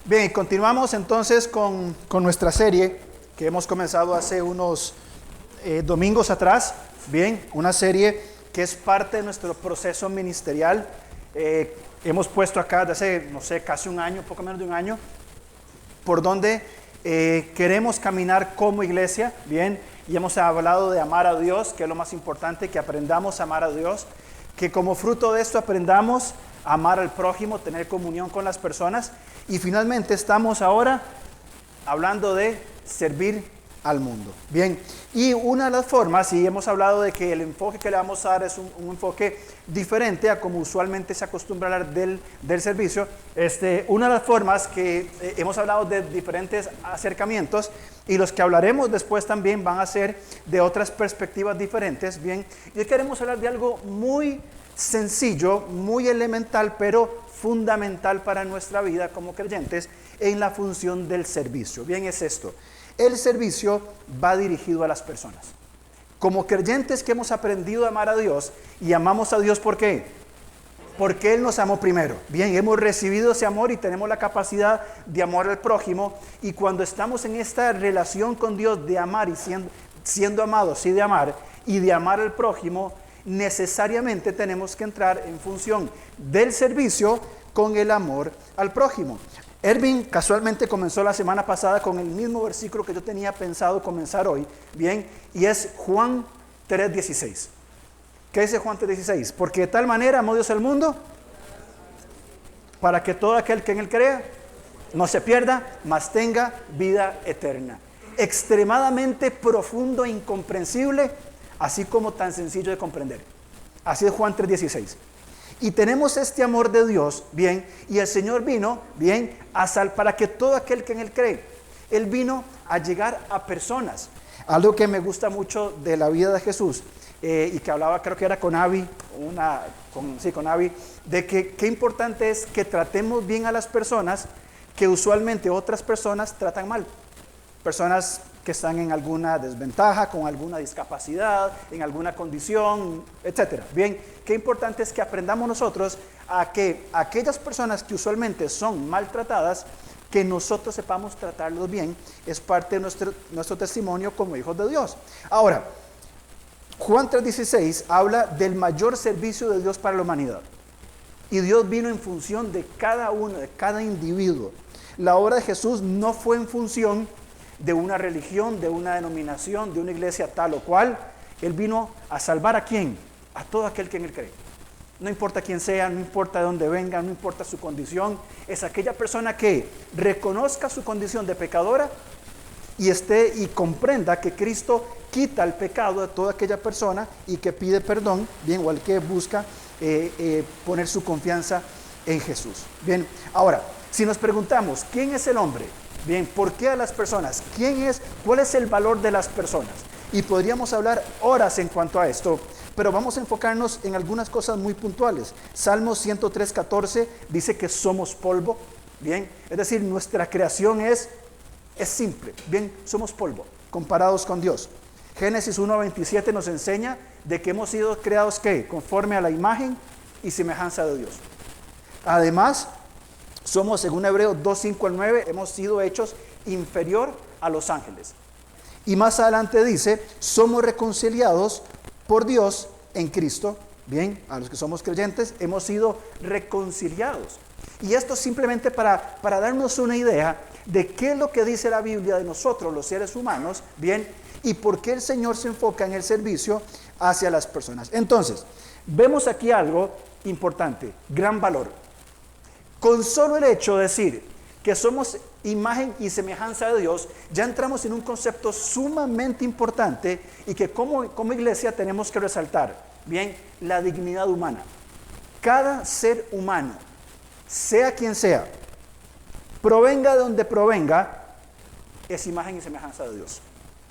Bien, continuamos entonces con nuestra serie que hemos comenzado hace unos domingos atrás. Bien, una serie que es parte de nuestro proceso ministerial. Hemos puesto acá desde hace, no sé, casi un año, poco menos de un año, por donde queremos caminar como iglesia. Bien, y hemos hablado de amar a Dios, que es lo más importante, que aprendamos a amar a Dios, que como fruto de esto aprendamos a amar al prójimo, tener comunión con las personas. Y finalmente estamos ahora hablando de servir al mundo. Bien, y una de las formas, y hemos hablado de que el enfoque que le vamos a dar es un enfoque diferente a como usualmente se acostumbra a hablar del servicio. Una de las formas que hemos hablado de diferentes acercamientos, y los que hablaremos después también van a ser de otras perspectivas diferentes. Bien, y hoy queremos hablar de algo muy sencillo, muy elemental, pero fundamental para nuestra vida como creyentes en la función del servicio. Bien, es esto: el servicio va dirigido a las personas. Como creyentes que hemos aprendido a amar a Dios, y amamos a Dios, ¿por qué? Porque Él nos amó primero. Bien, hemos recibido ese amor y tenemos la capacidad de amar al prójimo, y cuando estamos en esta relación con Dios de amar y siendo amados y de amar al prójimo, necesariamente tenemos que entrar en función del servicio con el amor al prójimo. Erwin casualmente comenzó la semana pasada con el mismo versículo que yo tenía pensado comenzar hoy, bien, y es Juan 3:16. ¿Qué dice Juan 3:16? Porque de tal manera amó Dios al mundo, para que todo aquel que en él crea no se pierda, mas tenga vida eterna. Extremadamente profundo e incomprensible, así como tan sencillo de comprender. Así es Juan 3:16. Y tenemos este amor de Dios, bien, y el Señor vino, bien, para que todo aquel que en Él cree. Él vino a llegar a personas. Algo que me gusta mucho de la vida de Jesús, y que hablaba, creo que era con Abby, con Abby, de que qué importante es que tratemos bien a las personas que usualmente otras personas tratan mal. Personas que están en alguna desventaja, con alguna discapacidad, en alguna condición, etcétera. Bien, qué importante es que aprendamos nosotros a que aquellas personas que usualmente son maltratadas, que nosotros sepamos tratarlos bien. Es parte de nuestro testimonio como hijos de Dios. Ahora, Juan 3:16 habla del mayor servicio de Dios para la humanidad. Y Dios vino en función de cada uno, de cada individuo. La obra de Jesús no fue en función de una religión, de una denominación, de una iglesia tal o cual. Él vino a salvar ¿a quién? A todo aquel que en Él cree. No importa quién sea, no importa de dónde venga, no importa su condición. Es aquella persona que reconozca su condición de pecadora y comprenda que Cristo quita el pecado de toda aquella persona y que pide perdón, bien, o al que busca poner su confianza en Jesús. Bien, ahora, si nos preguntamos, ¿quién es el hombre? Bien, ¿por qué a las personas? ¿Cuál es el valor de las personas? Y podríamos hablar horas en cuanto a esto, pero vamos a enfocarnos en algunas cosas muy puntuales. Salmo 103:14 dice que somos polvo. Bien, es decir, nuestra creación es simple. Bien, somos polvo comparados con Dios. Génesis 1:27 nos enseña de que hemos sido creados ¿qué? Conforme a la imagen y semejanza de Dios. Además, somos, según Hebreos 2:5-9, hemos sido hechos inferior a los ángeles. Y más adelante dice, somos reconciliados por Dios en Cristo. Bien, a los que somos creyentes, hemos sido reconciliados. Y esto simplemente para darnos una idea de qué es lo que dice la Biblia de nosotros, los seres humanos, bien, y por qué el Señor se enfoca en el servicio hacia las personas. Entonces, vemos aquí algo importante, gran valor. Con solo el hecho de decir que somos imagen y semejanza de Dios, ya entramos en un concepto sumamente importante y que como iglesia tenemos que resaltar. Bien, la dignidad humana. Cada ser humano, sea quien sea, provenga de donde provenga, es imagen y semejanza de Dios.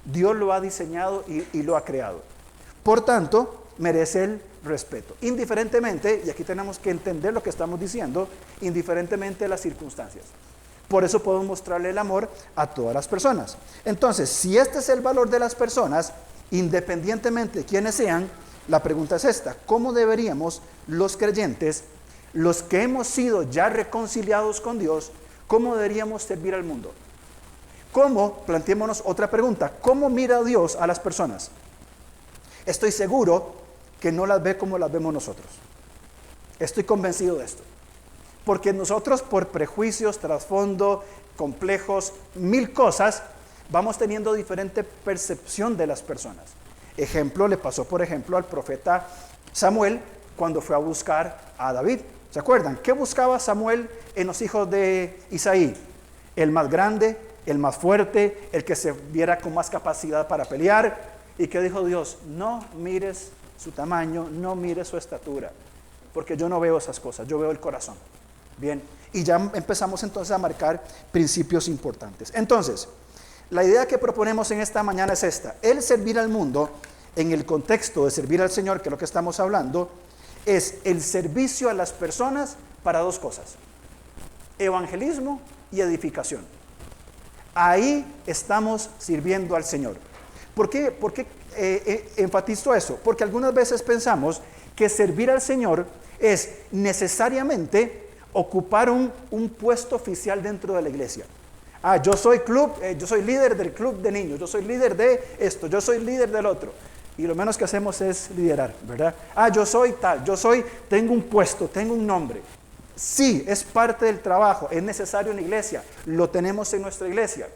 Dios lo ha diseñado y lo ha creado. Por tanto, merece el respeto, indiferentemente, y aquí tenemos que entender lo que estamos diciendo, indiferentemente de las circunstancias. Por eso podemos mostrarle el amor a todas las personas. Entonces, si este es el valor de las personas, independientemente de quiénes sean, la pregunta es esta: ¿cómo deberíamos los creyentes, los que hemos sido ya reconciliados con Dios, ¿Cómo deberíamos servir al mundo? ¿Cómo? Planteémonos otra pregunta. ¿Cómo mira Dios a las personas? Estoy seguro que no las ve como las vemos nosotros. Estoy convencido de esto. Porque nosotros, por prejuicios, trasfondo, complejos, mil cosas, vamos teniendo diferente percepción de las personas. Ejemplo, le pasó por ejemplo al profeta Samuel cuando fue a buscar a David. ¿Se acuerdan? ¿Qué buscaba Samuel en los hijos de Isaí? El más grande, el más fuerte, el que se viera con más capacidad para pelear. ¿Y qué dijo Dios? No mires su tamaño, no mires su estatura, porque yo no veo esas cosas, yo veo el corazón. Bien, y ya empezamos entonces a marcar principios importantes. Entonces, la idea que proponemos en esta mañana es esta: el servir al mundo, en el contexto de servir al Señor, que es lo que estamos hablando, es el servicio a las personas para dos cosas: evangelismo y edificación. Ahí estamos sirviendo al Señor. ¿Por qué enfatizo eso? Porque algunas veces pensamos que servir al Señor es necesariamente ocupar un puesto oficial dentro de la iglesia. Yo soy líder del club de niños, yo soy líder de esto, yo soy líder del otro. Y lo menos que hacemos es liderar, ¿verdad? Yo soy tal, tengo un puesto, tengo un nombre. Sí, es parte del trabajo, es necesario en la iglesia, lo tenemos en nuestra iglesia,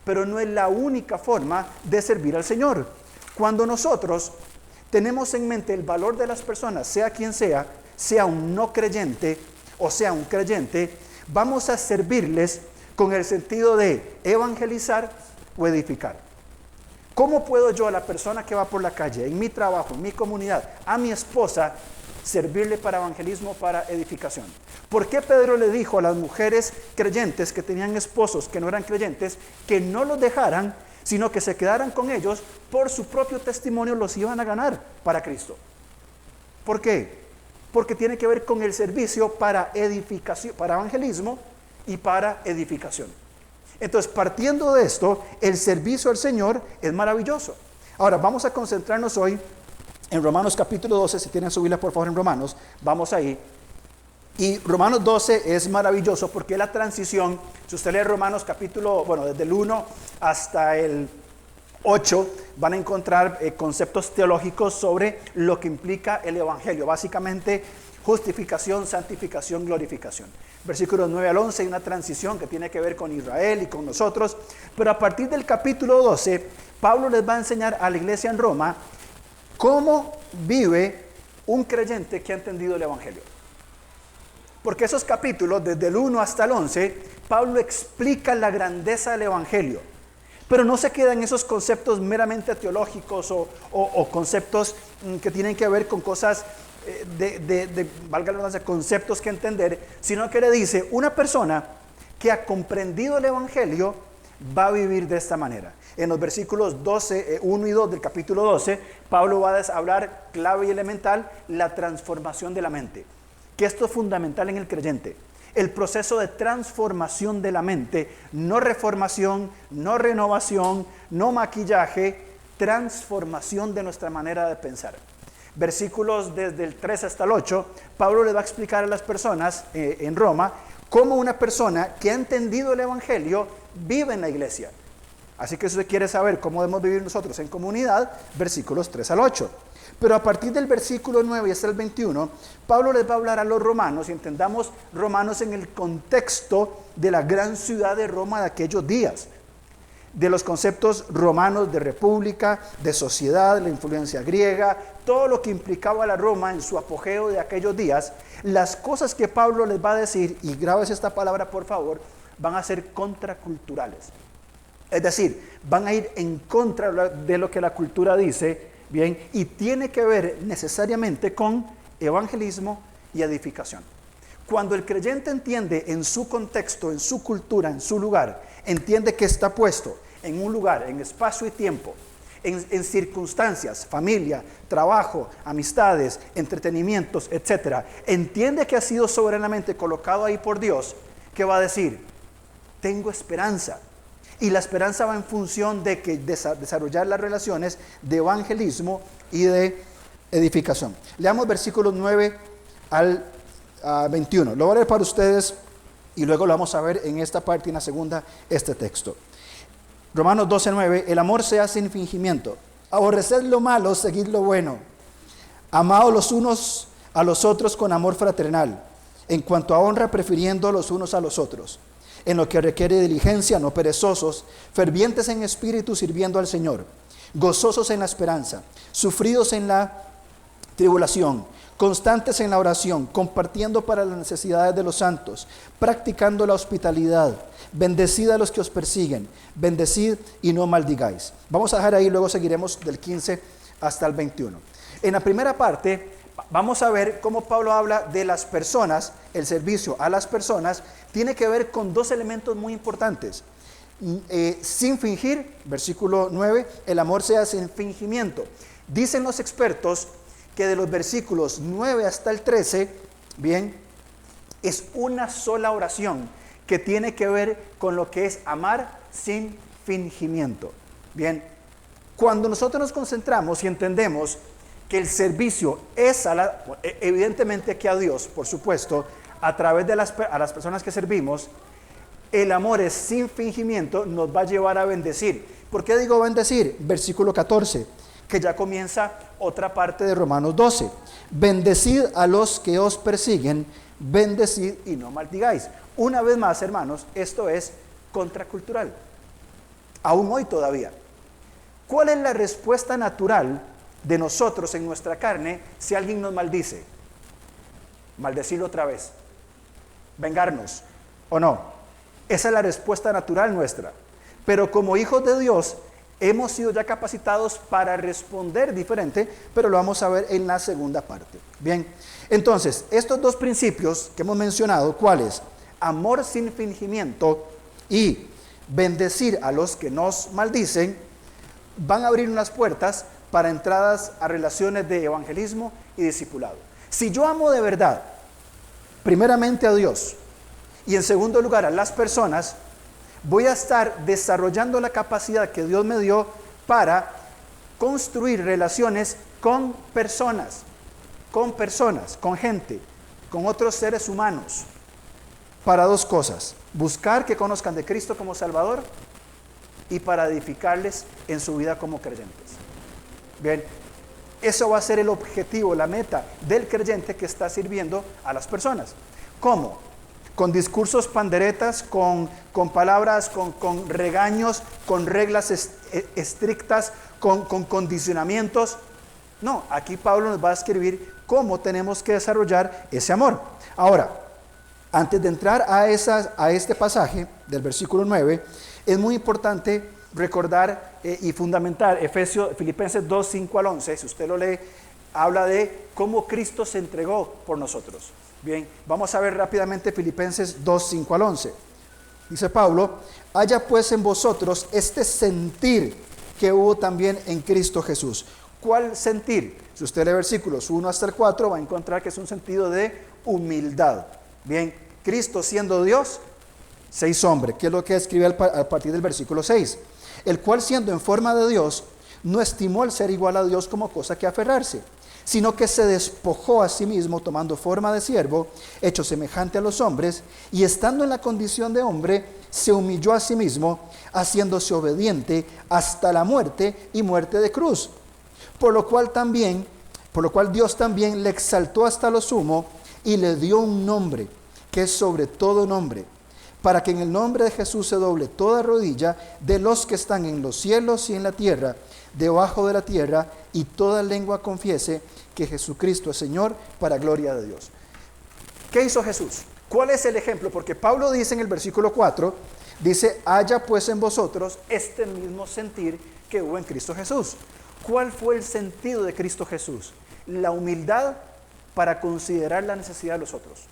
pero no es la única forma de servir al Señor. Cuando nosotros tenemos en mente el valor de las personas, sea quien sea un no creyente o sea un creyente, vamos a servirles con el sentido de evangelizar o edificar. ¿Cómo puedo yo a la persona que va por la calle, en mi trabajo, en mi comunidad, a mi esposa, servirle para evangelismo, para edificación? ¿Por qué Pedro le dijo a las mujeres creyentes que tenían esposos que no eran creyentes que no los dejaran, sino que se quedaran con ellos? Por su propio testimonio los iban a ganar para Cristo. ¿Por qué? Porque tiene que ver con el servicio para edificación, para evangelismo y para edificación. Entonces, partiendo de esto, el servicio al Señor es maravilloso. Ahora, vamos a concentrarnos hoy en Romanos capítulo 12. Si tienen su Biblia, por favor, en Romanos, vamos ahí. Y Romanos 12 es maravilloso porque la transición, si usted lee Romanos capítulo, desde el 1 hasta el 8, van a encontrar conceptos teológicos sobre lo que implica el Evangelio. Básicamente, justificación, santificación, glorificación. Versículos 9 al 11 hay una transición que tiene que ver con Israel y con nosotros. Pero a partir del capítulo 12, Pablo les va a enseñar a la iglesia en Roma cómo vive un creyente que ha entendido el Evangelio. Porque esos capítulos, desde el 1 hasta el 11, Pablo explica la grandeza del Evangelio. Pero no se queda en esos conceptos meramente teológicos o conceptos que tienen que ver con cosas valga la redundancia, conceptos que entender, sino que le dice: una persona que ha comprendido el Evangelio va a vivir de esta manera. En los versículos 1 y 2 del capítulo 12, Pablo va a hablar clave y elemental, la transformación de la mente. Que esto es fundamental en el creyente. El proceso de transformación de la mente, no reformación, no renovación, no maquillaje, transformación de nuestra manera de pensar. Versículos desde el 3 hasta el 8, Pablo le va a explicar a las personas en Roma cómo una persona que ha entendido el Evangelio vive en la iglesia. Así que si usted quiere saber cómo debemos vivir nosotros en comunidad, versículos 3 al 8. Pero a partir del versículo 9 hasta el 21, Pablo les va a hablar a los romanos, y entendamos romanos en el contexto de la gran ciudad de Roma de aquellos días, de los conceptos romanos de república, de sociedad, la influencia griega, todo lo que implicaba la Roma en su apogeo de aquellos días. Las cosas que Pablo les va a decir, y grabes esta palabra por favor, van a ser contraculturales. Es decir, van a ir en contra de lo que la cultura dice, bien, y tiene que ver necesariamente con evangelismo y edificación. Cuando el creyente entiende en su contexto, en su cultura, en su lugar, entiende que está puesto en un lugar, en espacio y tiempo, en circunstancias, familia, trabajo, amistades, entretenimientos, etc. Entiende que ha sido soberanamente colocado ahí por Dios, que va a decir: tengo esperanza. Y la esperanza va en función de que desarrollar las relaciones de evangelismo y de edificación. Leamos versículos 9 al 21. Lo voy a leer para ustedes Y luego lo vamos a ver en esta parte y en la segunda, este texto. Romanos 12:9, el amor sea sin fingimiento. Aborreced lo malo, seguid lo bueno. Amaos los unos a los otros con amor fraternal. En cuanto a honra, prefiriendo los unos a los otros. En lo que requiere diligencia, no perezosos, fervientes en espíritu, sirviendo al Señor. Gozosos en la esperanza, sufridos en la tribulación, constantes en la oración, compartiendo para las necesidades de los santos, practicando la hospitalidad. Bendecid a los que os persiguen, bendecid y no maldigáis. Vamos a dejar ahí, luego seguiremos del 15 hasta el 21. En la primera parte vamos a ver cómo Pablo habla de las personas, el servicio a las personas, tiene que ver con dos elementos muy importantes. Sin fingir, versículo 9, el amor sea sin fingimiento. Dicen los expertos que de los versículos 9 hasta el 13, bien, es una sola oración que tiene que ver con lo que es amar sin fingimiento. Bien, cuando nosotros nos concentramos y entendemos que el servicio es evidentemente que a Dios, por supuesto, a través de a las personas que servimos, el amor es sin fingimiento, nos va a llevar a bendecir. ¿Por qué digo bendecir? Versículo 14, que ya comienza otra parte de Romanos 12. Bendecid a los que os persiguen, bendecid y no maldigáis. Una vez más, hermanos, esto es contracultural. Aún hoy todavía. ¿Cuál es la respuesta natural de nosotros en nuestra carne si alguien nos maldice? Maldecirlo otra vez. Vengarnos, ¿o no? Esa es la respuesta natural nuestra. Pero como hijos de Dios, hemos sido ya capacitados para responder diferente, pero lo vamos a ver en la segunda parte. Bien, entonces, estos dos principios que hemos mencionado, ¿cuáles? Amor sin fingimiento y bendecir a los que nos maldicen, van a abrir unas puertas para entradas a relaciones de evangelismo y discipulado. Si yo amo de verdad, primeramente a Dios, y en segundo lugar a las personas, voy a estar desarrollando la capacidad que Dios me dio para construir relaciones con personas, con gente, con otros seres humanos, para dos cosas: buscar que conozcan de Cristo como Salvador y para edificarles en su vida como creyentes. Bien, eso va a ser el objetivo, la meta del creyente que está sirviendo a las personas. ¿Cómo? Con discursos panderetas, con palabras, con regaños, con reglas estrictas, con condicionamientos. No, aquí Pablo nos va a escribir cómo tenemos que desarrollar ese amor. Ahora, antes de entrar a este pasaje del versículo 9, es muy importante recordar y fundamentar Filipenses 2, 5 al 11. Si usted lo lee, habla de cómo Cristo se entregó por nosotros. Bien, vamos a ver rápidamente Filipenses 2, 5 al 11. Dice Pablo: haya pues en vosotros este sentir que hubo también en Cristo Jesús. ¿Cuál sentir? Si usted lee versículos 1 hasta el 4, va a encontrar que es un sentido de humildad. Bien, Cristo siendo Dios, se hizo hombre, que es lo que escribe a partir del versículo 6. El cual siendo en forma de Dios, no estimó el ser igual a Dios como cosa que aferrarse, sino que se despojó a sí mismo, tomando forma de siervo, hecho semejante a los hombres, y estando en la condición de hombre, se humilló a sí mismo, haciéndose obediente hasta la muerte y muerte de cruz. Por lo cual Dios también le exaltó hasta lo sumo y le dio un nombre que es sobre todo nombre, para que en el nombre de Jesús se doble toda rodilla de los que están en los cielos y en la tierra, debajo de la tierra, y toda lengua confiese que Jesucristo es Señor, para gloria de Dios. ¿Qué hizo Jesús? ¿Cuál es el ejemplo? Porque Pablo dice en el versículo 4, dice: haya pues en vosotros este mismo sentir que hubo en Cristo Jesús. ¿Cuál fue el sentido de Cristo Jesús? La humildad para considerar la necesidad de los otros.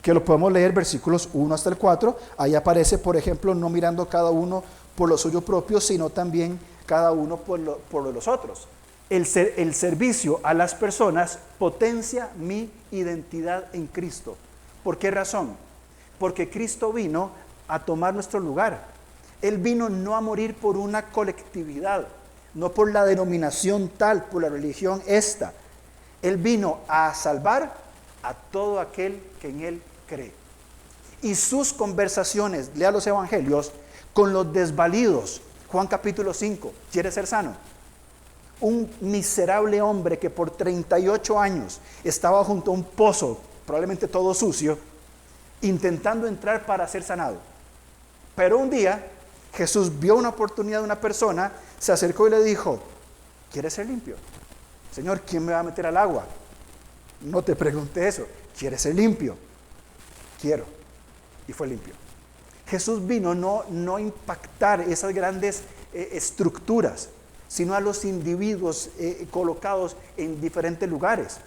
Que lo podemos leer versículos 1 hasta el 4. Ahí aparece, por ejemplo, no mirando cada uno por lo suyo propio, sino también cada uno por los otros. El servicio a las personas potencia mi identidad en Cristo. ¿Por qué razón? Porque Cristo vino a tomar nuestro lugar. Él vino no a morir por una colectividad, no por la denominación tal, por la religión esta. Él vino a salvar a todo aquel que en Él cree. y sus conversaciones, lea los evangelios, con los desvalidos. Juan capítulo 5, ¿quiere ser sano? Un miserable hombre que por 38 años estaba junto a un pozo, probablemente todo sucio, intentando entrar para ser sanado. Pero un día Jesús vio una oportunidad de una persona, se acercó y le dijo: ¿quieres ser limpio? Señor, ¿quién me va a meter al agua? No te pregunté eso. ¿Quieres ser limpio? Quiero. Y fue limpio. Jesús vino no a impactar esas grandes estructuras, sino a los individuos colocados en diferentes lugares,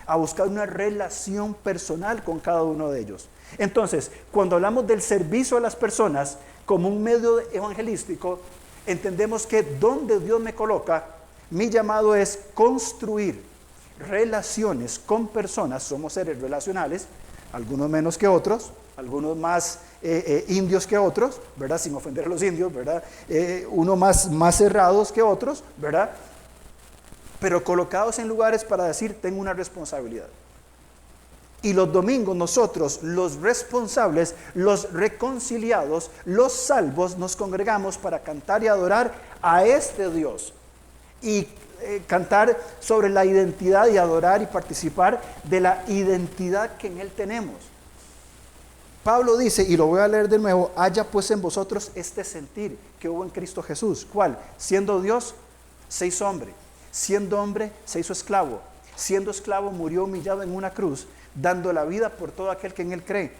a buscar una relación personal con cada uno de ellos. Entonces, cuando hablamos del servicio a las personas como un medio evangelístico, entendemos que donde Dios me coloca, mi llamado es construir relaciones con personas. Somos seres relacionales, algunos menos que otros, algunos más indios que otros, ¿verdad? Sin ofender a los indios, ¿verdad? Unos más cerrados que otros, ¿verdad? Pero colocados en lugares para decir: tengo una responsabilidad. Y los domingos nosotros, los responsables, los reconciliados, los salvos, nos congregamos para cantar y adorar a este Dios. Y cantar sobre la identidad y adorar y participar de la identidad que en Él tenemos. Pablo dice, y lo voy a leer de nuevo: haya pues en vosotros este sentir que hubo en Cristo Jesús. ¿Cuál? Siendo Dios, se hizo hombre. Siendo hombre, se hizo esclavo. Siendo esclavo, murió humillado en una cruz, dando la vida por todo aquel que en Él cree.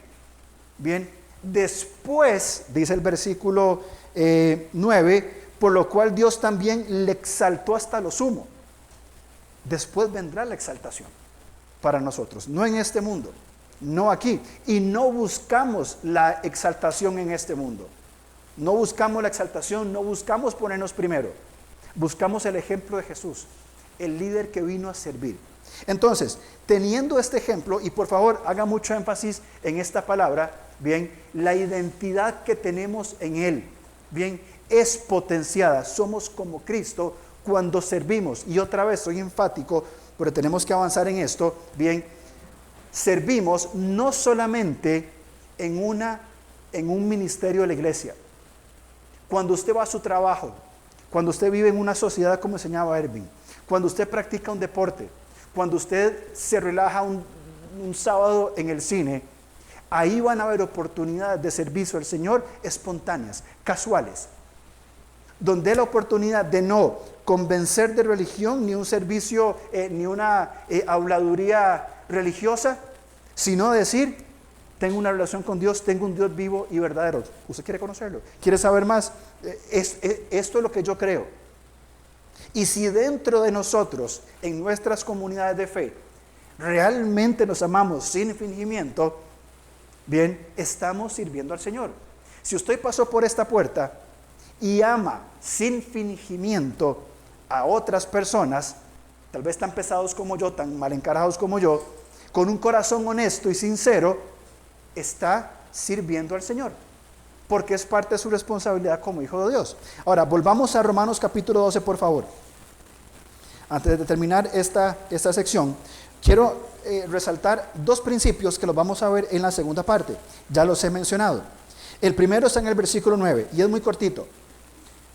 Bien, después, dice el versículo 9, por lo cual Dios también le exaltó hasta lo sumo. Después vendrá la exaltación para nosotros, no en este mundo, no aquí. Y no buscamos la exaltación en este mundo. No buscamos la exaltación, no buscamos ponernos primero. Buscamos el ejemplo de Jesús, el líder que vino a servir. Entonces, teniendo este ejemplo, y por favor haga mucho énfasis en esta palabra, bien, la identidad que tenemos en Él, bien, es potenciada. Somos como Cristo cuando servimos. Y otra vez soy enfático, pero tenemos que avanzar en esto, bien, servimos no solamente en un ministerio de la iglesia. Cuando usted va a su trabajo, cuando usted vive en una sociedad como enseñaba Erwin, cuando usted practica un deporte, cuando usted se relaja un sábado en el cine, ahí van a haber oportunidades de servicio al Señor espontáneas, casuales, donde la oportunidad de no convencer de religión, ni un servicio, ni una habladuría religiosa, sino decir: tengo una relación con Dios, tengo un Dios vivo y verdadero. ¿Usted quiere conocerlo? ¿Quiere saber más? Esto es lo que yo creo. Y si dentro de nosotros, en nuestras comunidades de fe, realmente nos amamos sin fingimiento, bien, estamos sirviendo al Señor. Si usted pasó por esta puerta y ama sin fingimiento a otras personas, tal vez tan pesados como yo, tan mal encarados como yo, con un corazón honesto y sincero, está sirviendo al Señor, porque es parte de su responsabilidad como hijo de Dios. Ahora, volvamos a Romanos capítulo 12, por favor. Antes de terminar esta sección, quiero resaltar dos principios que los vamos a ver en la segunda parte. Ya los he mencionado. El primero está en el versículo 9 y es muy cortito.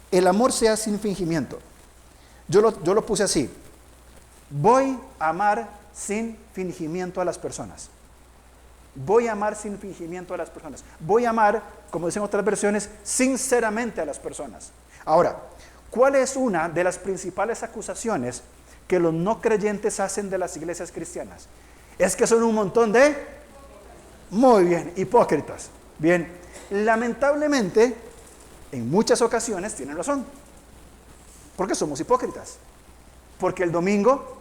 El amor sea sin fingimiento. Yo lo puse así: voy a amar sin fingimiento a las personas. Voy a amar sin fingimiento a las personas. Voy a amar, como dicen otras versiones, sinceramente a las personas. Ahora, ¿cuál es una de las principales acusaciones que los no creyentes hacen de las iglesias cristianas? Es que son un montón de, muy bien, hipócritas. Bien, lamentablemente, en muchas ocasiones tienen razón. Porque somos hipócritas. Porque el domingo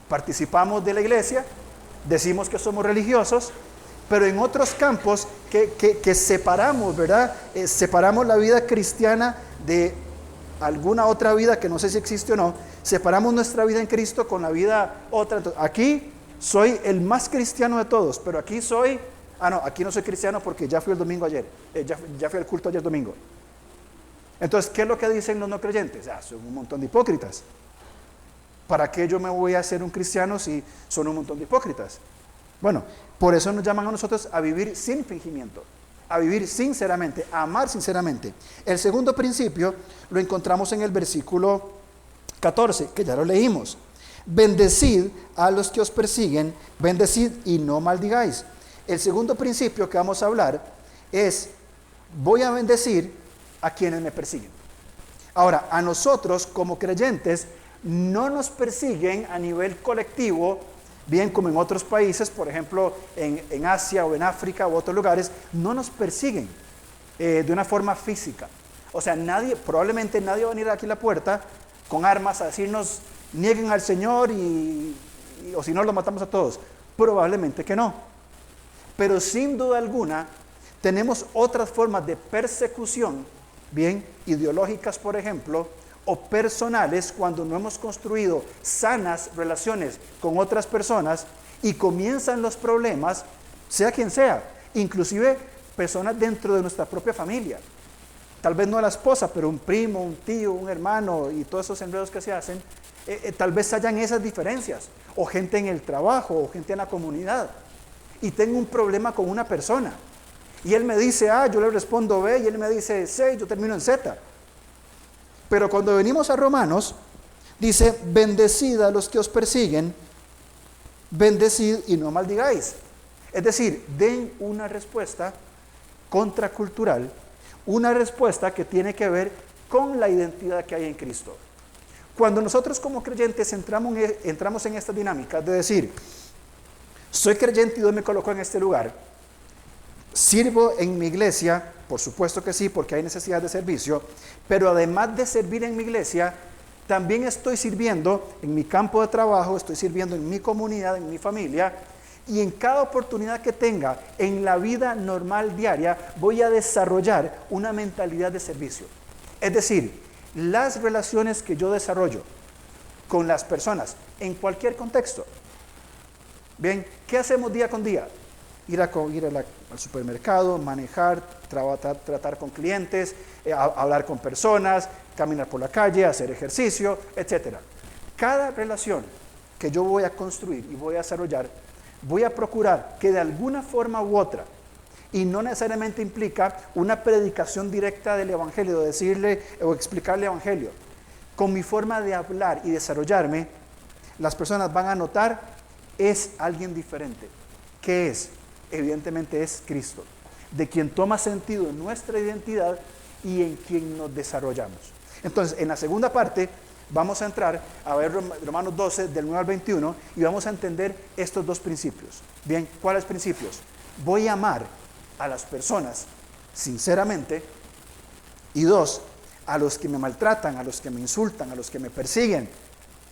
participamos de la iglesia, decimos que somos religiosos, pero en otros campos que separamos, ¿verdad? Separamos la vida cristiana de alguna otra vida que no sé si existe o no. Separamos nuestra vida en Cristo con la vida otra. Entonces, aquí soy el más cristiano de todos, pero aquí soy, aquí no soy cristiano porque ya fui el domingo ayer, ya fui al culto ayer domingo. Entonces, ¿qué es lo que dicen los no creyentes? Son un montón de hipócritas. ¿Para qué yo me voy a hacer un cristiano si son un montón de hipócritas? Bueno, por eso nos llaman a nosotros a vivir sin fingimiento, a vivir sinceramente, a amar sinceramente. El segundo principio lo encontramos en el versículo 14, que ya lo leímos. Bendecid a los que os persiguen, bendecid y no maldigáis. El segundo principio que vamos a hablar es, voy a bendecir a quienes me persiguen. Ahora, a nosotros como creyentes no nos persiguen a nivel colectivo, bien como en otros países, por ejemplo en Asia o en África u otros lugares, no nos persiguen de una forma física. O sea, probablemente nadie va a venir aquí a la puerta con armas a decirnos, nieguen al Señor o si no, los matamos a todos. Probablemente que no. Pero sin duda alguna, tenemos otras formas de persecución, bien, ideológicas, por ejemplo, o personales, cuando no hemos construido sanas relaciones con otras personas y comienzan los problemas, sea quien sea, inclusive personas dentro de nuestra propia familia. Tal vez no la esposa, pero un primo, un tío, un hermano y todos esos enredos que se hacen, tal vez hayan esas diferencias, o gente en el trabajo, o gente en la comunidad, y tengo un problema con una persona, y él me dice A, yo le respondo B, y él me dice C, yo termino en Z. Pero cuando venimos a Romanos, dice, bendecid a los que os persiguen, bendecid y no maldigáis. Es decir, den una respuesta contracultural, una respuesta que tiene que ver con la identidad que hay en Cristo. Cuando nosotros como creyentes entramos en esta dinámica de decir, soy creyente y Dios me colocó en este lugar, sirvo en mi iglesia, por supuesto que sí, porque hay necesidad de servicio, pero además de servir en mi iglesia, también estoy sirviendo en mi campo de trabajo, estoy sirviendo en mi comunidad, en mi familia, y en cada oportunidad que tenga en la vida normal diaria, voy a desarrollar una mentalidad de servicio. Es decir, las relaciones que yo desarrollo con las personas, en cualquier contexto. Bien, ¿qué hacemos día con día? Ir al supermercado, manejar, tratar con clientes, hablar con personas, caminar por la calle, hacer ejercicio, etc. Cada relación que yo voy a construir y voy a desarrollar, voy a procurar que de alguna forma u otra, y no necesariamente implica una predicación directa del Evangelio, de decirle o explicarle el Evangelio, con mi forma de hablar y desarrollarme, las personas van a notar, es alguien diferente. ¿Qué es? Evidentemente es Cristo, de quien toma sentido en nuestra identidad y en quien nos desarrollamos. Entonces, en la segunda parte, vamos a entrar a ver Romanos 12, del 9 al 21, y vamos a entender estos dos principios. Bien, ¿cuáles principios? Voy a amar a las personas sinceramente, y dos, a los que me maltratan, a los que me insultan, a los que me persiguen,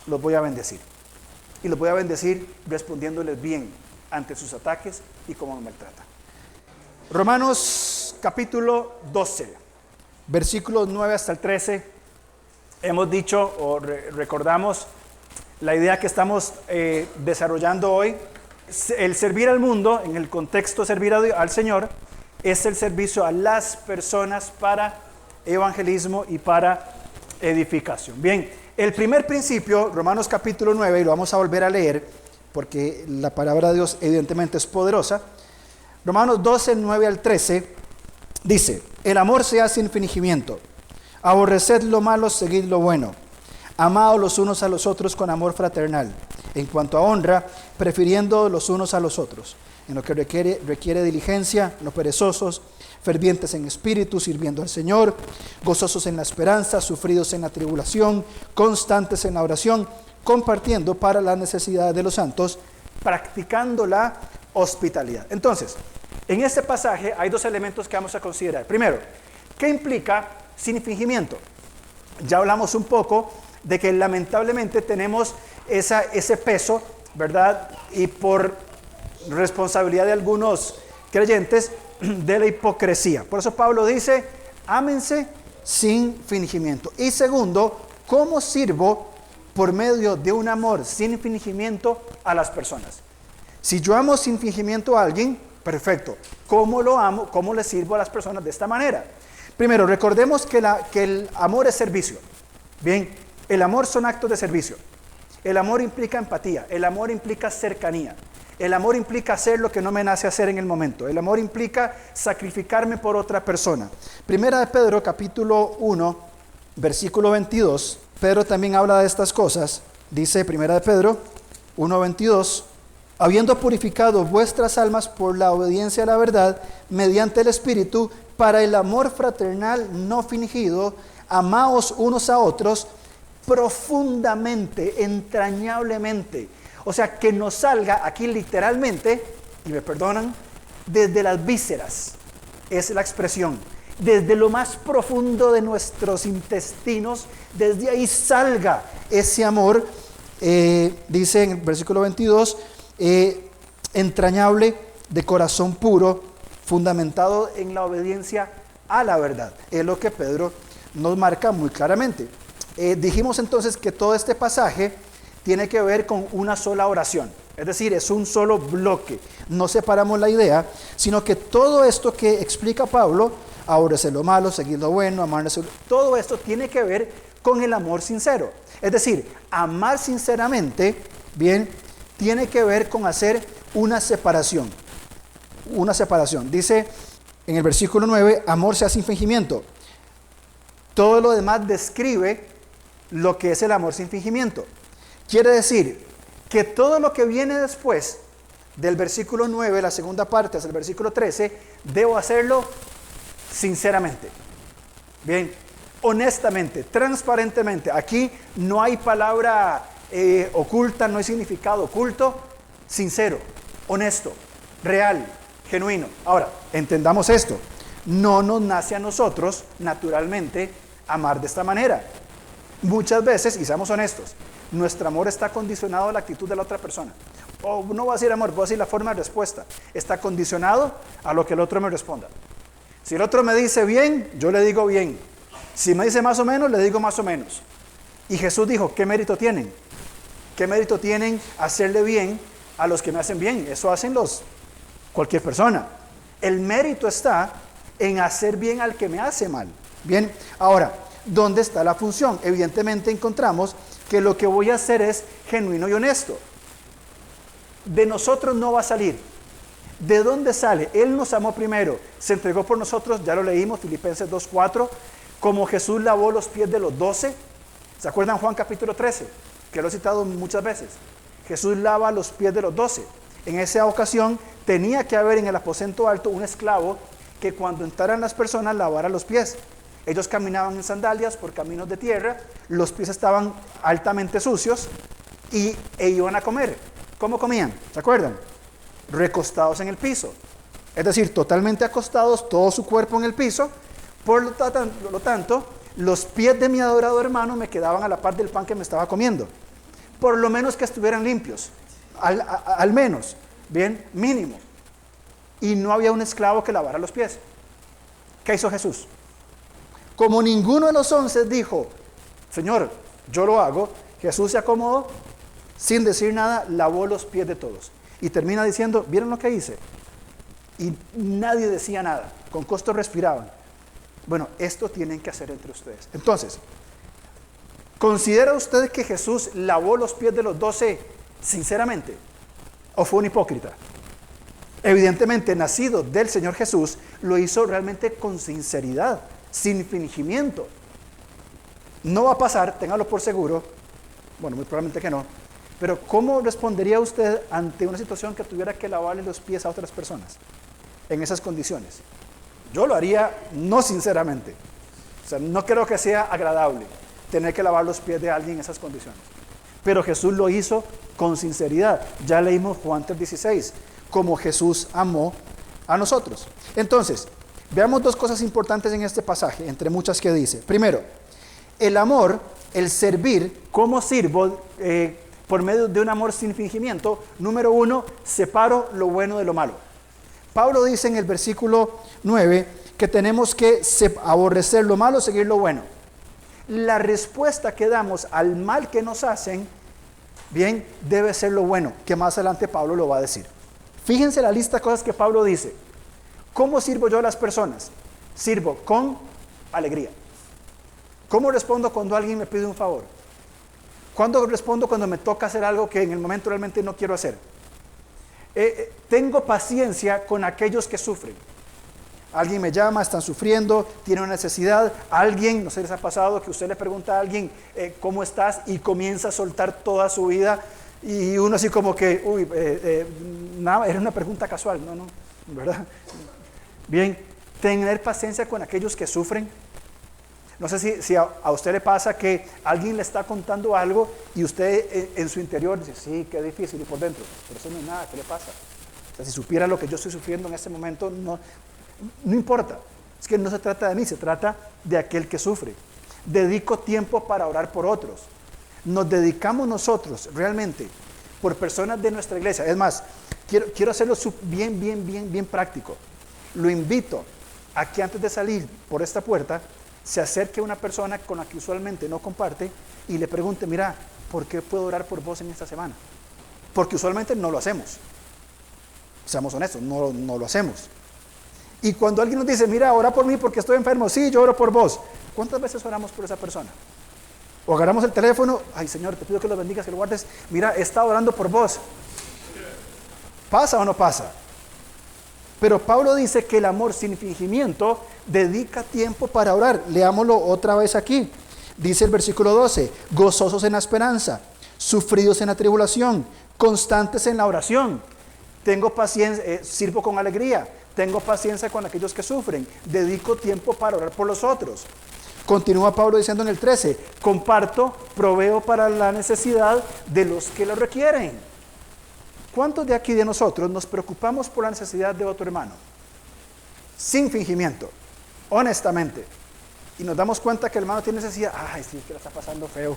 los voy a bendecir. Y los voy a bendecir respondiéndoles bien ante sus ataques y cómo me maltratan. Romanos capítulo 12, versículos 9 hasta el 13. Hemos dicho o recordamos la idea que estamos desarrollando hoy. El servir al mundo, en el contexto de servir al Señor, es el servicio a las personas para evangelismo y para edificación. Bien, el primer principio, Romanos capítulo 9, y lo vamos a volver a leer, porque la palabra de Dios evidentemente es poderosa. Romanos 12, 9 al 13, dice, el amor sea sin fingimiento, aborreced lo malo, seguid lo bueno, amaos los unos a los otros con amor fraternal, en cuanto a honra, prefiriendo los unos a los otros, en lo que requiere diligencia, no perezosos, fervientes en espíritu, sirviendo al Señor, gozosos en la esperanza, sufridos en la tribulación, constantes en la oración, compartiendo para las necesidades de los santos, practicando la hospitalidad. Entonces, en este pasaje hay dos elementos que vamos a considerar. Primero, ¿qué implica sin fingimiento? Ya hablamos un poco de que lamentablemente tenemos ese peso, ¿verdad? Y por responsabilidad de algunos creyentes, de la hipocresía. Por eso Pablo dice, ámense sin fingimiento. Y segundo, ¿cómo sirvo por medio de un amor sin fingimiento a las personas? Si yo amo sin fingimiento a alguien, perfecto. ¿Cómo lo amo? ¿Cómo le sirvo a las personas de esta manera? Primero, recordemos que el amor es servicio. Bien, el amor son actos de servicio. El amor implica empatía, el amor implica cercanía. El amor implica hacer lo que no me nace hacer en el momento. El amor implica sacrificarme por otra persona. Primera de Pedro, capítulo 1, versículo 22. Pedro también habla de estas cosas. Dice Primera de Pedro 1, 22. Habiendo purificado vuestras almas por la obediencia a la verdad, mediante el Espíritu, para el amor fraternal no fingido, amaos unos a otros profundamente, entrañablemente. O sea, que nos salga aquí literalmente, y me perdonan, desde las vísceras, es la expresión, desde lo más profundo de nuestros intestinos, desde ahí salga ese amor, dice en el versículo 22, entrañable, de corazón puro, fundamentado en la obediencia a la verdad. Es lo que Pedro nos marca muy claramente. Dijimos entonces que todo este pasaje tiene que ver con una sola oración, es decir, es un solo bloque. No separamos la idea, sino que todo esto que explica Pablo, aborrecer lo malo, seguir lo bueno, amarse, todo esto tiene que ver con el amor sincero. Es decir, amar sinceramente, bien, tiene que ver con hacer una separación. Una separación. Dice en el versículo 9, amor sea sin fingimiento. Todo lo demás describe lo que es el amor sin fingimiento. Quiere decir que todo lo que viene después del versículo 9, la segunda parte, hasta el versículo 13, debo hacerlo sinceramente. Bien, honestamente, transparentemente. Aquí no hay palabra oculta, no hay significado oculto. Sincero, honesto, real, genuino. Ahora, entendamos esto. No nos nace a nosotros, naturalmente, amar de esta manera. Muchas veces, y seamos honestos, nuestro amor está condicionado a la actitud de la otra persona. O no voy a decir amor, voy a decir la forma de respuesta. Está condicionado a lo que el otro me responda. Si el otro me dice bien, yo le digo bien. Si me dice más o menos, le digo más o menos. Y Jesús dijo, ¿qué mérito tienen? ¿Qué mérito tienen hacerle bien a los que me hacen bien? Eso hacen cualquier persona. El mérito está en hacer bien al que me hace mal. Bien, ahora, ¿dónde está la función? Evidentemente encontramos que lo que voy a hacer es genuino y honesto. De nosotros no va a salir. ¿De dónde sale? Él nos amó primero, se entregó por nosotros, ya lo leímos, Filipenses 2:4, como Jesús lavó los pies de los 12. ¿Se acuerdan Juan capítulo 13? Que lo he citado muchas veces. Jesús lava los pies de los 12. En esa ocasión tenía que haber en el aposento alto un esclavo que cuando entraran las personas lavara los pies. Ellos caminaban en sandalias por caminos de tierra, los pies estaban altamente sucios e iban a comer. ¿Cómo comían? ¿Se acuerdan? Recostados en el piso. Es decir, totalmente acostados, todo su cuerpo en el piso. Por lo tanto, los pies de mi adorado hermano me quedaban a la par del pan que me estaba comiendo. Por lo menos que estuvieran limpios. Al menos, bien, mínimo. Y no había un esclavo que lavara los pies. ¿Qué hizo Jesús? Como ninguno de los 11 dijo, Señor, yo lo hago, Jesús se acomodó, sin decir nada, lavó los pies de todos. Y termina diciendo, ¿vieron lo que hice? Y nadie decía nada, con costo respiraban. Bueno, esto tienen que hacer entre ustedes. Entonces, ¿considera usted que Jesús lavó los pies de los 12 sinceramente? ¿O fue un hipócrita? Evidentemente, nacido del Señor Jesús, lo hizo realmente con sinceridad, sin fingimiento. No va a pasar, téngalo por seguro, bueno, muy probablemente que no, pero ¿cómo respondería usted ante una situación que tuviera que lavarle los pies a otras personas en esas condiciones? Yo lo haría no sinceramente, o sea, no creo que sea agradable tener que lavar los pies de alguien en esas condiciones, pero Jesús lo hizo con sinceridad. Ya leímos Juan 3:16, como Jesús amó a nosotros. Entonces, veamos dos cosas importantes en este pasaje, entre muchas que dice. Primero, el amor, el servir, ¿cómo sirvo? Por medio de un amor sin fingimiento. Número 1, separo lo bueno de lo malo. Pablo dice en el versículo 9 que tenemos que aborrecer lo malo, seguir lo bueno. La respuesta que damos al mal que nos hacen, bien, debe ser lo bueno, que más adelante Pablo lo va a decir. Fíjense la lista de cosas que Pablo dice. ¿Cómo sirvo yo a las personas? Sirvo con alegría. ¿Cómo respondo cuando alguien me pide un favor? ¿Cuándo respondo cuando me toca hacer algo que en el momento realmente no quiero hacer? Tengo paciencia con aquellos que sufren. Alguien me llama, están sufriendo, tiene una necesidad. Alguien, no sé si les ha pasado que usted le pregunta a alguien, ¿cómo estás? Y comienza a soltar toda su vida. Y uno así como que, nada, era una pregunta casual, no, ¿verdad? Bien, tener paciencia con aquellos que sufren. No sé si a usted le pasa que alguien le está contando algo y usted en su interior dice, sí, qué difícil, y por dentro, pero eso no es nada, ¿qué le pasa? O sea, si supiera lo que yo estoy sufriendo en este momento, no importa. Es que no se trata de mí, se trata de aquel que sufre. Dedico tiempo para orar por otros. Nos dedicamos nosotros realmente por personas de nuestra iglesia. Es más, quiero hacerlo bien práctico. Lo invito a que antes de salir por esta puerta se acerque a una persona con la que usualmente no comparte y le pregunte, mira, ¿por qué puedo orar por vos en esta semana? Porque usualmente no lo hacemos. Seamos honestos, no lo hacemos. Y cuando alguien nos dice, mira, ora por mí porque estoy enfermo, sí, yo oro por vos. ¿Cuántas veces oramos por esa persona? O agarramos el teléfono, ay Señor, te pido que lo bendigas, que lo guardes. Mira, he estado orando por vos. ¿Pasa o no pasa? Pero Pablo dice que el amor sin fingimiento dedica tiempo para orar. Leámoslo otra vez aquí. Dice el versículo 12, gozosos en la esperanza, sufridos en la tribulación, constantes en la oración. Tengo paciencia, sirvo con alegría, tengo paciencia con aquellos que sufren, dedico tiempo para orar por los otros. Continúa Pablo diciendo en el 13, comparto, proveo para la necesidad de los que lo requieren. ¿Cuántos de aquí de nosotros nos preocupamos por la necesidad de otro hermano? Sin fingimiento, honestamente. Y nos damos cuenta que el hermano tiene necesidad. Ay, sí, que la está pasando feo.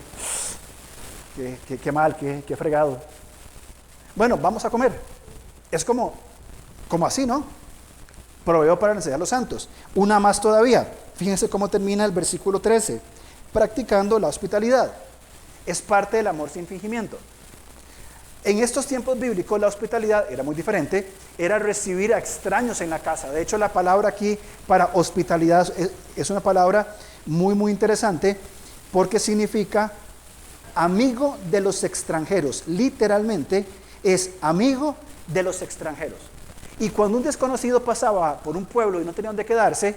Qué mal, qué fregado. Bueno, vamos a comer. Es como así, ¿no? Proveo para la necesidad de los santos. Una más todavía. Fíjense cómo termina el versículo 13. Practicando la hospitalidad. Es parte del amor sin fingimiento. En estos tiempos bíblicos la hospitalidad era muy diferente, era recibir a extraños en la casa. De hecho, la palabra aquí para hospitalidad es una palabra muy interesante porque significa amigo de los extranjeros. Literalmente es amigo de los extranjeros. Y cuando un desconocido pasaba por un pueblo y no tenía dónde quedarse,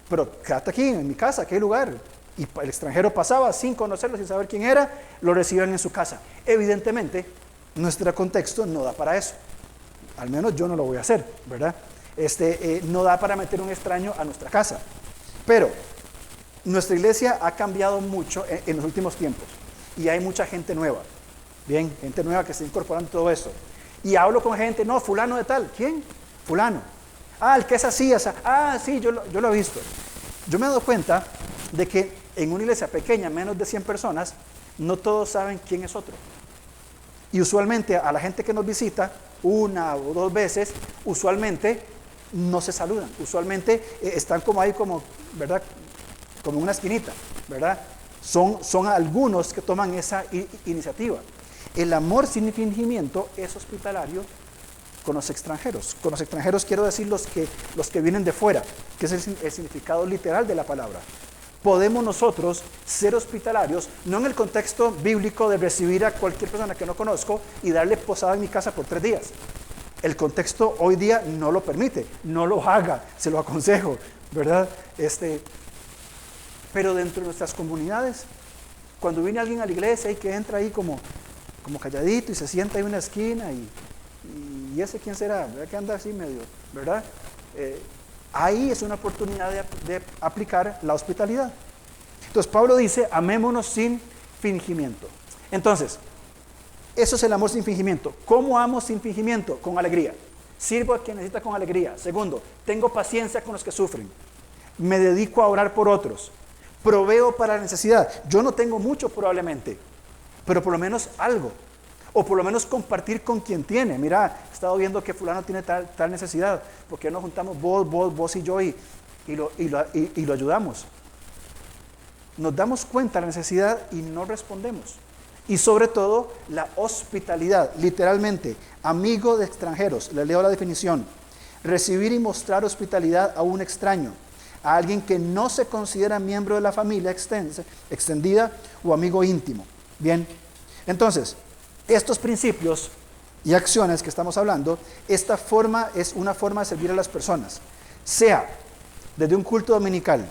pero quédate aquí en mi casa, aquí hay lugar. Y el extranjero pasaba sin conocerlo, sin saber quién era, lo recibían en su casa. Evidentemente, nuestro contexto no da para eso. Al menos yo no lo voy a hacer, ¿verdad? No da para meter un extraño a nuestra casa. Pero nuestra iglesia ha cambiado mucho en los últimos tiempos. Y hay mucha gente nueva. Bien, gente nueva que está incorporando todo esto. Y hablo con gente, no, fulano de tal. ¿Quién? Fulano. Ah, el que es así, esa. Ah, sí, yo lo he visto. Yo me he dado cuenta de que en una iglesia pequeña, menos de 100 personas, no todos saben quién es otro. Y usualmente a la gente que nos visita, una o dos veces, usualmente no se saludan. Usualmente están como ahí, ¿verdad? Como en una esquinita, ¿verdad? Son algunos que toman esa iniciativa. El amor sin fingimiento es hospitalario con los extranjeros. Con los extranjeros quiero decir los que vienen de fuera, que es el significado literal de la palabra. Podemos nosotros ser hospitalarios, no en el contexto bíblico de recibir a cualquier persona que no conozco y darle posada en mi casa por 3 días. El contexto hoy día no lo permite, no lo haga, se lo aconsejo, ¿verdad? Pero dentro de nuestras comunidades, cuando viene alguien a la iglesia y que entra ahí como calladito y se sienta ahí en una esquina y ese quién será, ¿verdad? Que anda así medio, ¿verdad? Ahí es una oportunidad de aplicar la hospitalidad. Entonces Pablo dice, amémonos sin fingimiento. Entonces, eso es el amor sin fingimiento. ¿Cómo amo sin fingimiento? Con alegría. Sirvo a quien necesita con alegría. Segundo, tengo paciencia con los que sufren. Me dedico a orar por otros. Proveo para la necesidad. Yo no tengo mucho probablemente, pero por lo menos algo. O por lo menos compartir con quien tiene. Mira, he estado viendo que fulano tiene tal necesidad. ¿Por qué no juntamos vos y yo y lo ayudamos? Nos damos cuenta de la necesidad y no respondemos. Y sobre todo, la hospitalidad. Literalmente, amigo de extranjeros. Les leo la definición. Recibir y mostrar hospitalidad a un extraño. A alguien que no se considera miembro de la familia extendida o amigo íntimo. Bien, entonces, estos principios y acciones que estamos hablando, esta forma es una forma de servir a las personas, sea desde un culto dominical,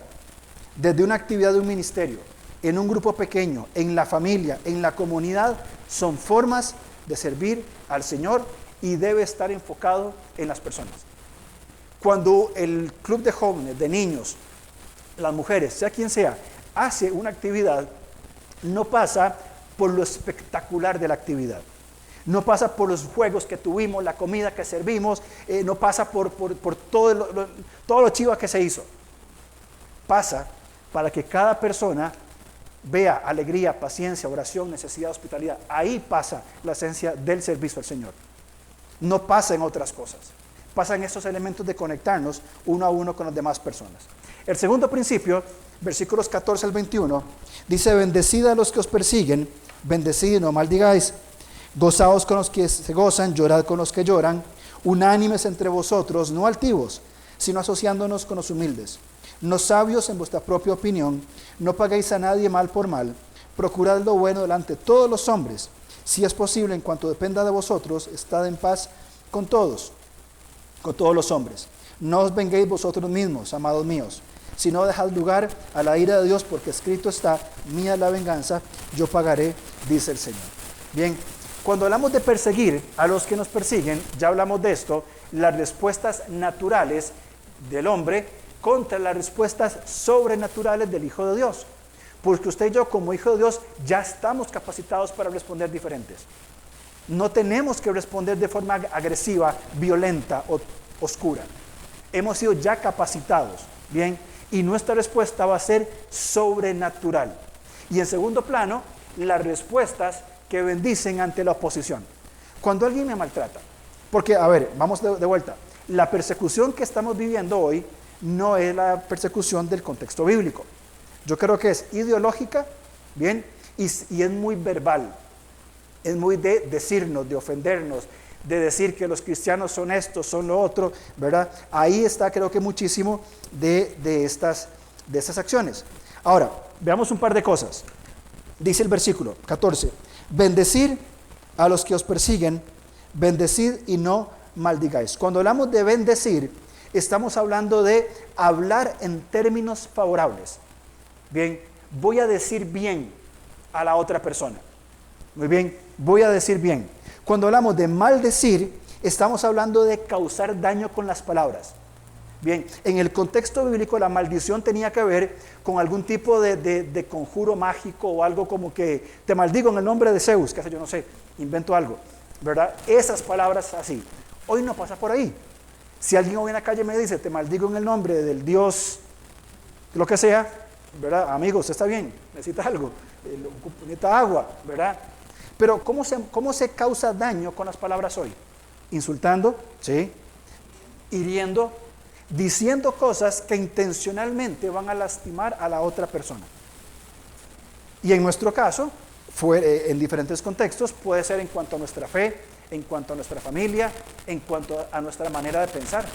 desde una actividad de un ministerio, en un grupo pequeño, en la familia, en la comunidad, son formas de servir al Señor y debe estar enfocado en las personas. Cuando el club de jóvenes, de niños, las mujeres, sea quien sea, hace una actividad, no pasa por lo espectacular de la actividad, no pasa por los juegos que tuvimos, la comida que servimos, no pasa por todo lo chiva que se hizo. Pasa para que cada persona vea alegría, paciencia, oración, necesidad, hospitalidad. Ahí pasa la esencia del servicio al Señor. No pasa en otras cosas. Pasa en estos elementos de conectarnos uno a uno con las demás personas. El segundo principio, versículos 14 al 21, dice: bendecid a los que os persiguen, bendecid y no maldigáis. Gozaos con los que se gozan, llorad con los que lloran. Unánimes entre vosotros, no altivos, sino asociándonos con los humildes. No sabios en vuestra propia opinión, no paguéis a nadie mal por mal. Procurad lo bueno delante de todos los hombres. Si es posible, en cuanto dependa de vosotros, estad en paz con todos los hombres. No os venguéis vosotros mismos, amados míos, sino dejad lugar a la ira de Dios, porque escrito está: mía es la venganza, yo pagaré, dice el Señor. Bien, cuando hablamos de perseguir a los que nos persiguen, ya hablamos de esto, las respuestas naturales del hombre contra las respuestas sobrenaturales del Hijo de Dios. Porque usted y yo, como hijo de Dios, ya estamos capacitados para responder diferentes. No tenemos que responder de forma agresiva, violenta o oscura. Hemos sido ya capacitados, ¿bien? Y nuestra respuesta va a ser sobrenatural. Y en segundo plano, las respuestas que bendicen ante la oposición. Cuando alguien me maltrata, porque, a ver, vamos de vuelta. La persecución que estamos viviendo hoy no es la persecución del contexto bíblico. Yo creo que es ideológica, ¿bien? Y es muy verbal. Es muy de decirnos, de ofendernos, de decir que los cristianos son esto, son lo otro, ¿verdad? Ahí está, creo que muchísimo de estas acciones. Ahora, veamos un par de cosas. Dice el versículo 14: bendecir a los que os persiguen, bendecid y no maldigáis. Cuando hablamos de bendecir, estamos hablando de hablar en términos favorables. Bien, voy a decir bien a la otra persona. Muy bien, voy a decir bien. Cuando hablamos de maldecir, estamos hablando de causar daño con las palabras. Bien, en el contexto bíblico la maldición tenía que ver con algún tipo de conjuro mágico o algo como que te maldigo en el nombre de Zeus, que sé yo, no sé, invento algo, ¿verdad? Esas palabras así. Hoy no pasa por ahí. Si alguien hoy en la calle me dice, te maldigo en el nombre del Dios, lo que sea, ¿verdad? Amigo, usted está bien, necesita algo, necesita agua, ¿verdad? Pero ¿cómo se causa daño con las palabras hoy? Insultando, ¿sí? Hiriendo, diciendo cosas que intencionalmente van a lastimar a la otra persona. Y en nuestro caso, en diferentes contextos, puede ser en cuanto a nuestra fe, en cuanto a nuestra familia, en cuanto a nuestra manera de pensar.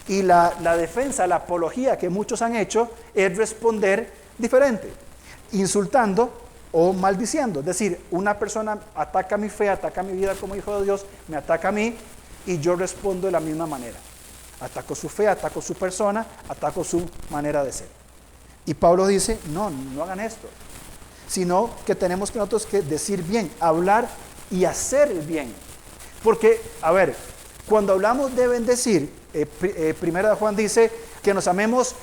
Y la defensa, la apología que muchos han hecho es responder diferente, insultando o maldiciendo. Es decir, una persona ataca mi fe, ataca mi vida como hijo de Dios, me ataca a mí y yo respondo de la misma manera. Ataco su fe, ataco su persona, ataco su manera de ser. Y Pablo dice, no hagan esto, sino que tenemos que nosotros que decir bien, hablar y hacer el bien. Porque, a ver, cuando hablamos de bendecir, Primera de Juan dice que nos amemos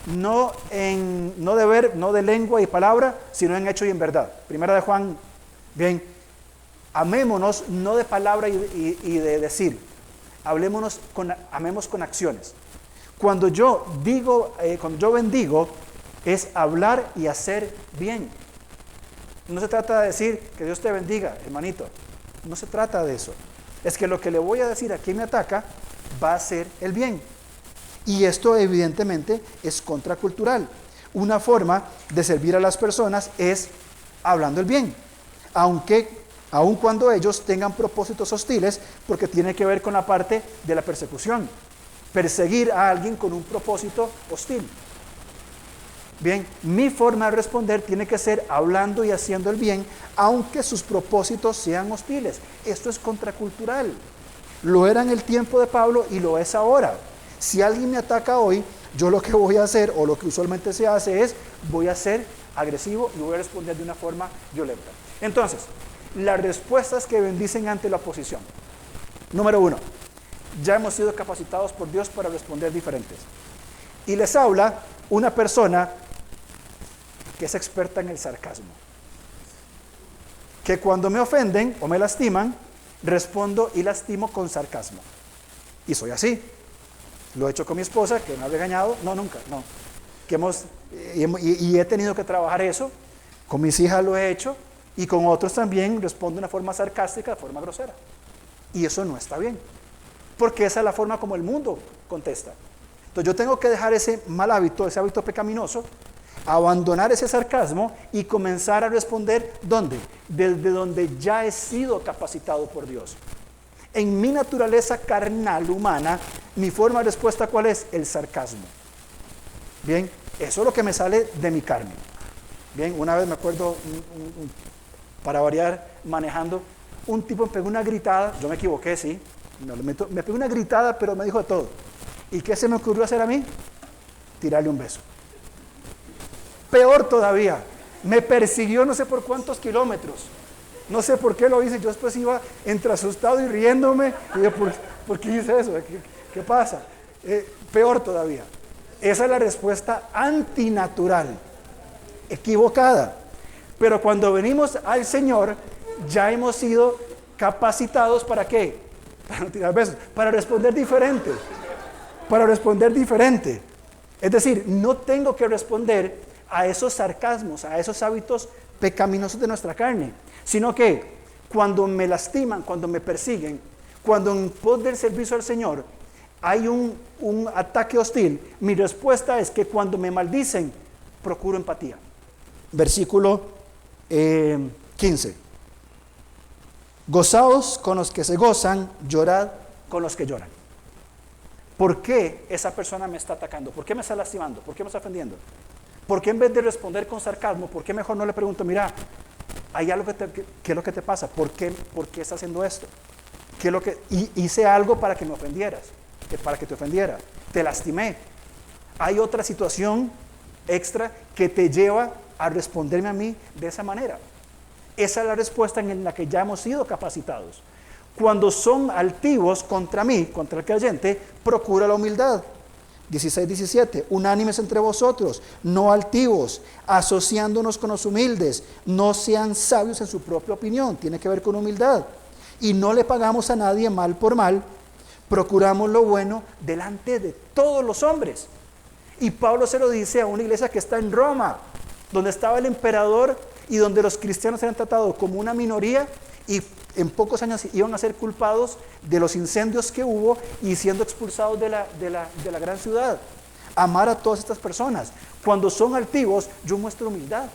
no de lengua y palabra, sino en hecho y en verdad. Primera de Juan, bien, amémonos no de palabra y de decir, amemos con acciones. Cuando yo bendigo, es hablar y hacer bien. No se trata de decir que Dios te bendiga, hermanito. No se trata de eso. Es que lo que le voy a decir a quien me ataca va a ser el bien. Y esto evidentemente es contracultural. Una forma de servir a las personas es hablando el bien, aun cuando ellos tengan propósitos hostiles, porque tiene que ver con la parte de la persecución. Perseguir a alguien con un propósito hostil. Bien, mi forma de responder tiene que ser hablando y haciendo el bien, aunque sus propósitos sean hostiles. Esto es contracultural. Lo era en el tiempo de Pablo y lo es ahora. Si alguien me ataca hoy, yo lo que voy a hacer, o lo que usualmente se hace es, voy a ser agresivo y voy a responder de una forma violenta. Entonces, las respuestas que bendicen ante la oposición. Número 1, ya hemos sido capacitados por Dios para responder diferentes. Y les habla una persona que es experta en el sarcasmo. Que cuando me ofenden o me lastiman, respondo y lastimo con sarcasmo. Y soy así. Lo he hecho con mi esposa, que me ha regañado. No, nunca, no. Y he tenido que trabajar eso. Con mis hijas lo he hecho. Y con otros también respondo de una forma sarcástica, de forma grosera. Y eso no está bien. Porque esa es la forma como el mundo contesta. Entonces yo tengo que dejar ese mal hábito, ese hábito pecaminoso, abandonar ese sarcasmo y comenzar a responder ¿dónde? Desde donde ya he sido capacitado por Dios. En mi naturaleza carnal, humana, mi forma de respuesta, ¿cuál es? El sarcasmo. Bien, eso es lo que me sale de mi carne. Bien, una vez me acuerdo, para variar, manejando, un tipo me pegó una gritada, yo me equivoqué, sí, me pegó una gritada, pero me dijo de todo. ¿Y qué se me ocurrió hacer a mí? Tirarle un beso. Peor todavía, me persiguió no sé por cuántos kilómetros. No sé por qué lo hice, yo después iba entre asustado y riéndome. Y yo, ¿por qué hice eso? ¿Qué pasa? Peor todavía. Esa es la respuesta antinatural, equivocada. Pero cuando venimos al Señor, ya hemos sido capacitados ¿para qué? Para no tirar besos, para responder diferente. Para responder diferente. Es decir, no tengo que responder a esos sarcasmos, a esos hábitos pecaminosos de nuestra carne, sino que cuando me lastiman, cuando me persiguen, cuando en pos del servicio al Señor hay un ataque hostil, mi respuesta es que cuando me maldicen, procuro empatía. Versículo 15. Gozaos con los que se gozan, llorad con los que lloran. ¿Por qué esa persona me está atacando? ¿Por qué me está lastimando? ¿Por qué me está ofendiendo? ¿Por qué en vez de responder con sarcasmo, por qué mejor no le pregunto, mira, hay algo ¿qué es lo que te pasa? ¿Por qué está haciendo esto? ¿Qué es lo que hice algo para que me ofendieras? Para que te ofendiera. Te lastimé. Hay otra situación extra que te lleva a responderme a mí de esa manera. Esa es la respuesta en la que ya hemos sido capacitados. Cuando son altivos contra mí, contra el creyente, procura la humildad. 16-17, unánimes entre vosotros, no altivos, asociándonos con los humildes, no sean sabios en su propia opinión, tiene que ver con humildad. Y no le pagamos a nadie mal por mal, procuramos lo bueno delante de todos los hombres. Y Pablo se lo dice a una iglesia que está en Roma, donde estaba el emperador y donde los cristianos eran tratados como una minoría y en pocos años iban a ser culpados de los incendios que hubo y siendo expulsados de la gran ciudad. Amar a todas estas personas. Cuando son altivos, yo muestro humildad.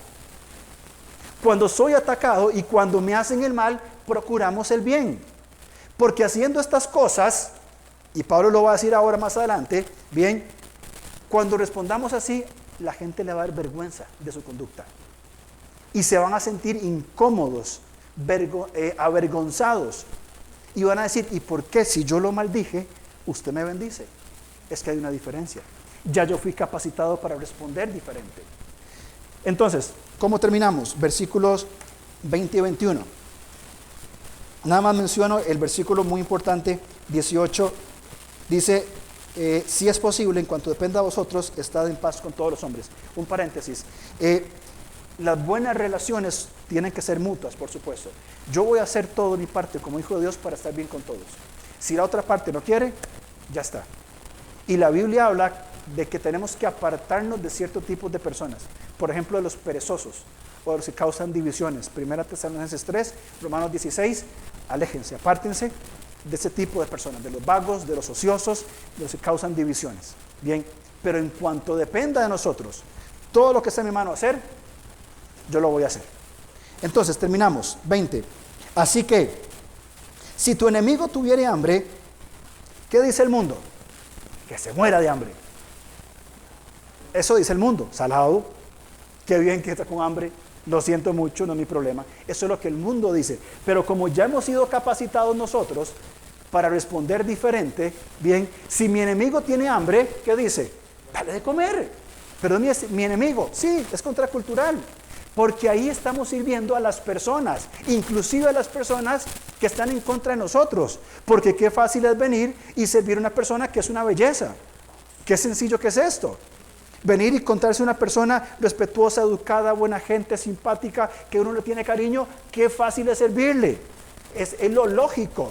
Cuando soy atacado y cuando me hacen el mal, procuramos el bien. Porque haciendo estas cosas, y Pablo lo va a decir ahora más adelante, bien, cuando respondamos así, la gente le va a dar vergüenza de su conducta. Y se van a sentir incómodos, avergonzados. Y van a decir, ¿y por qué si yo lo maldije, usted me bendice? Es que hay una diferencia. Ya yo fui capacitado para responder diferente. Entonces, ¿cómo terminamos? Versículos 20 y 21. Nada más menciono el versículo muy importante, 18. Dice, si es posible, en cuanto dependa de vosotros, estad en paz con todos los hombres. Un paréntesis. Las buenas relaciones tienen que ser mutuas, por supuesto. Yo voy a hacer todo mi parte como hijo de Dios para estar bien con todos. Si la otra parte no quiere, ya está. Y la Biblia habla de que tenemos que apartarnos de ciertos tipos de personas. Por ejemplo, de los perezosos o de los que causan divisiones. 1 Tesalonicenses 3, Romanos 16, aléjense, apártense de ese tipo de personas, de los vagos, de los ociosos, de los que causan divisiones. Bien, pero en cuanto dependa de nosotros, todo lo que esté en mi mano hacer, yo lo voy a hacer. Entonces, terminamos. 20. Así que, si tu enemigo tuviere hambre, ¿qué dice el mundo? Que se muera de hambre. Eso dice el mundo, salado, qué bien que está con hambre, lo siento mucho, no es mi problema. Eso es lo que el mundo dice. Pero como ya hemos sido capacitados nosotros para responder diferente, bien, si mi enemigo tiene hambre, ¿qué dice? Dale de comer. Pero mi enemigo, sí, es contracultural. Porque ahí estamos sirviendo a las personas, inclusive a las personas que están en contra de nosotros. Porque qué fácil es venir y servir a una persona que es una belleza. Qué sencillo que es esto. Venir y contarse a una persona respetuosa, educada, buena gente, simpática, que uno le tiene cariño, qué fácil es servirle. Es lo lógico.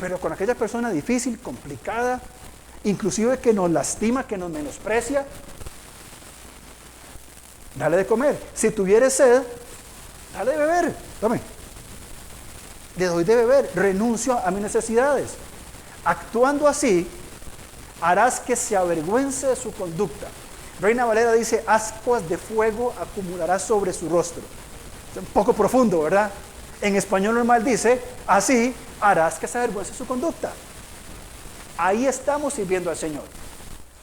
Pero con aquella persona difícil, complicada, inclusive que nos lastima, que nos menosprecia, dale de comer. Si tuviere sed, dale de beber. Tome. Le doy de beber. Renuncio a mis necesidades. Actuando así, harás que se avergüence de su conducta. Reina Valera dice, ascuas de fuego acumulará sobre su rostro. Es un poco profundo, ¿verdad? En español normal dice, así harás que se avergüence de su conducta. Ahí estamos sirviendo al Señor.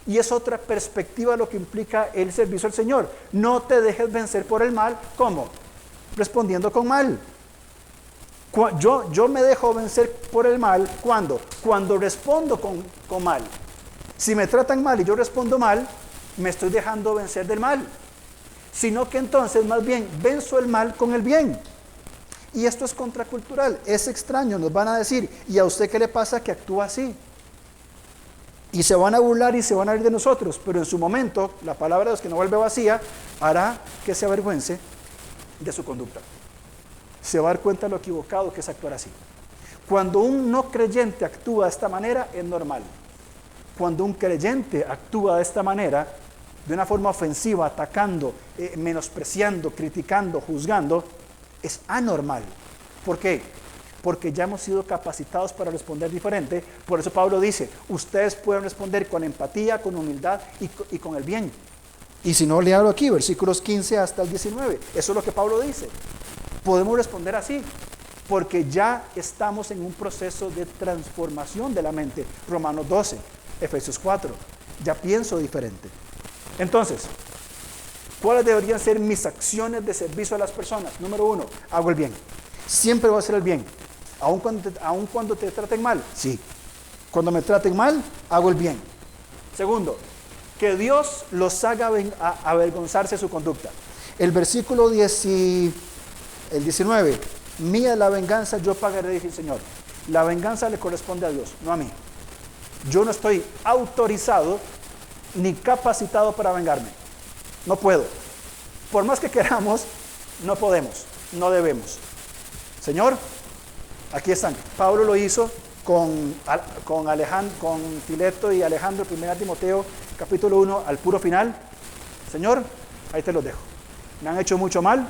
Y es otra perspectiva lo que implica el servicio al Señor. No te dejes vencer por el mal. ¿Cómo? Respondiendo con mal. Yo me dejo vencer por el mal. ¿Cuándo? Cuando respondo con mal. Si me tratan mal y yo respondo mal, me estoy dejando vencer del mal. Sino que entonces más bien venzo el mal con el bien. Y esto es contracultural, es extraño, nos van a decir, ¿y a usted qué le pasa que actúa así? Y se van a burlar y se van a reír de nosotros, pero en su momento, la palabra de Dios que no vuelve vacía, hará que se avergüence de su conducta. Se va a dar cuenta de lo equivocado que es actuar así. Cuando un no creyente actúa de esta manera, es normal. Cuando un creyente actúa de esta manera, de una forma ofensiva, atacando, menospreciando, criticando, juzgando, es anormal. ¿Por qué? Porque ya hemos sido capacitados para responder diferente. Por eso Pablo dice, ustedes pueden responder con empatía, con humildad y con el bien. Y si no, le hablo aquí, versículos 15 hasta el 19. Eso es lo que Pablo dice. Podemos responder así, porque ya estamos en un proceso de transformación de la mente. Romanos 12, Efesios 4. Ya pienso diferente. Entonces, ¿cuáles deberían ser mis acciones de servicio a las personas? Número 1, hago el bien. Siempre voy a hacer el bien. Aun cuando te traten mal, sí. Cuando me traten mal, hago el bien. Segundo, que Dios los haga avergonzarse de su conducta. El versículo 19, mía es la venganza, yo pagaré, dice el Señor. La venganza le corresponde a Dios, no a mí. Yo no estoy autorizado ni capacitado para vengarme. No puedo. Por más que queramos, no podemos, no debemos. Señor, aquí están. Pablo lo hizo con Fileto y Alejandro, 1 Timoteo, capítulo 1, al puro final. Señor, ahí te los dejo. Me han hecho mucho mal,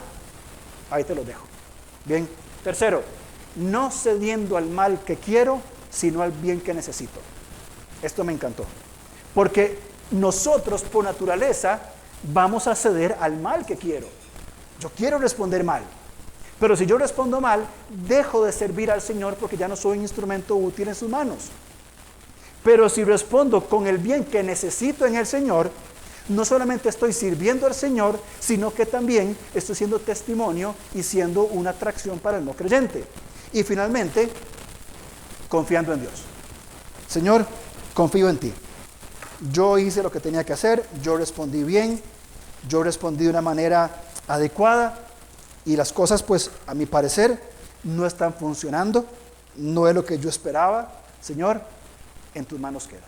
ahí te los dejo. Bien. Tercero, no cediendo al mal que quiero, sino al bien que necesito. Esto me encantó. Porque nosotros, por naturaleza, vamos a ceder al mal que quiero. Yo quiero responder mal. Pero si yo respondo mal, dejo de servir al Señor porque ya no soy un instrumento útil en sus manos. Pero si respondo con el bien que necesito en el Señor, no solamente estoy sirviendo al Señor, sino que también estoy siendo testimonio y siendo una atracción para el no creyente. Y finalmente, confiando en Dios. Señor, confío en ti. Yo hice lo que tenía que hacer, yo respondí bien, yo respondí de una manera adecuada y las cosas, pues, a mi parecer, no están funcionando, no es lo que yo esperaba. Señor, en tus manos queda.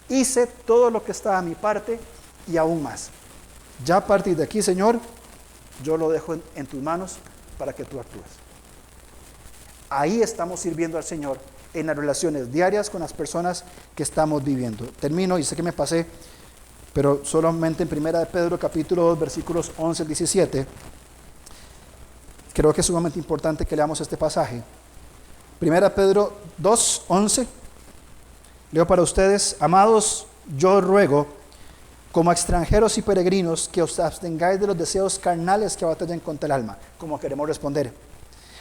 Hice todo lo que estaba a mi parte y aún más. Ya a partir de aquí, Señor, yo lo dejo en tus manos para que tú actúes. Ahí estamos sirviendo al Señor en las relaciones diarias con las personas que estamos viviendo. Termino, y sé que me pasé, pero solamente en 1 de Pedro, capítulo 2, versículos 11 al 17. Creo que es sumamente importante que leamos este pasaje. 1 Pedro 2, 11. Leo para ustedes. Amados, yo ruego, como extranjeros y peregrinos, que os abstengáis de los deseos carnales que batallan contra el alma. Como queremos responder.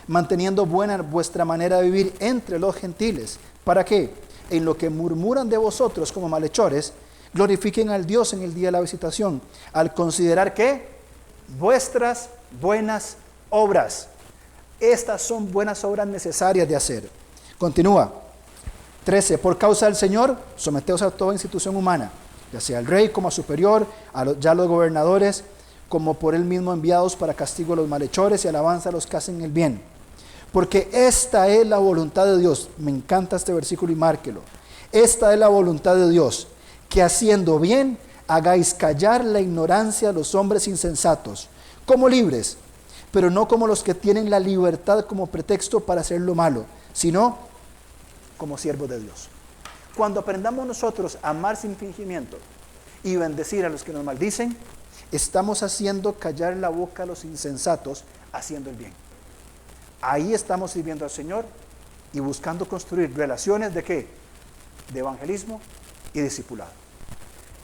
Manteniendo buena vuestra manera de vivir entre los gentiles. ¿Para qué? En lo que murmuran de vosotros como malhechores, Glorifiquen al Dios en el día de la visitación, al considerar que vuestras buenas obras. Estas son buenas obras necesarias de hacer. Continúa. 13. Por causa del Señor, someteos a toda institución humana, ya sea al rey como a superior, ya los gobernadores, como por él mismo enviados para castigo a los malhechores y alabanza a los que hacen el bien. Porque esta es la voluntad de Dios. Me encanta este versículo y márquelo. Esta es la voluntad de Dios, que haciendo bien hagáis callar la ignorancia de los hombres insensatos, como libres, pero no como los que tienen la libertad como pretexto para hacer lo malo, sino como siervos de Dios. Cuando aprendamos nosotros a amar sin fingimiento y bendecir a los que nos maldicen, estamos haciendo callar la boca a los insensatos, haciendo el bien. Ahí estamos sirviendo al Señor y buscando construir relaciones ¿de qué? De evangelismo y discipulado.